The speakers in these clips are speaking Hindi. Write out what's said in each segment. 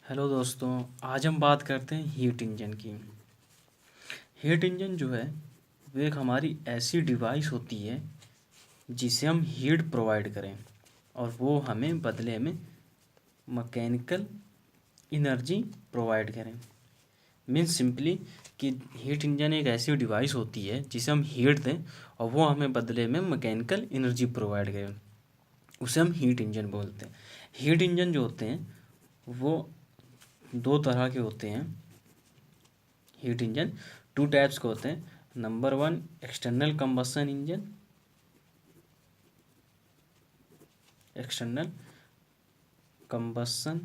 हेलो दोस्तों। आज हम बात करते हैं हीट इंजन की। हीट इंजन जो है वो एक हमारी ऐसी डिवाइस होती है जिसे हम हीट प्रोवाइड करें और वो हमें बदले में मैकेनिकल एनर्जी प्रोवाइड करें। मीन्स सिंपली कि हीट इंजन एक ऐसी डिवाइस होती है जिसे हम हीट दें और वो हमें बदले में मैकेनिकल एनर्जी प्रोवाइड करें, उसे हम हीट इंजन बोलते हैं। हीट इंजन जो होते हैं वो दो तरह के होते हैं। हीट इंजन टू टाइप्स के होते हैं। Number one, external combustion engine. External combustion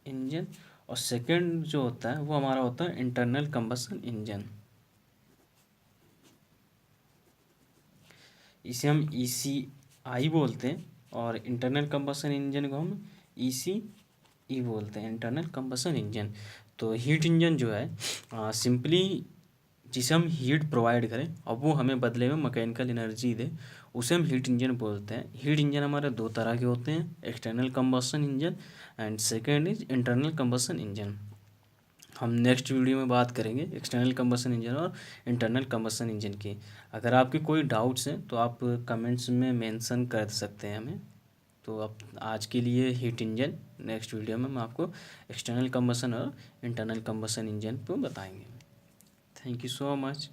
engine. और सेकंड जो होता है वो हमारा होता है इंटरनल कंबशन इंजन। इसे हम ECI बोलते हैं और इंटरनल कंबशन इंजन को हम ECE बोलते हैं, इंटरनल कंबशन इंजन। तो हीट इंजन जो है सिंपली जिसे हम हीट प्रोवाइड करें और वो हमें बदले में मैकेनिकल एनर्जी दे, उसे हम हीट इंजन बोलते हैं। हीट इंजन हमारे दो तरह के होते हैं, external combustion engine and second is internal combustion engine. हम नेक्स्ट वीडियो में बात करेंगे एक्सटर्नल कंबशन इंजन और इंटरनल कंबशन इंजन की। अगर आपके कोई डाउट्स हैं तो आप कमेंट्स में मेंशन कर सकते हैं हमें। तो अब आज के लिए हीट इंजन, नेक्स्ट वीडियो में हम आपको एक्सटर्नल कंबशन और इंटरनल कंबशन इंजन को बताएंगे। Thank you so much.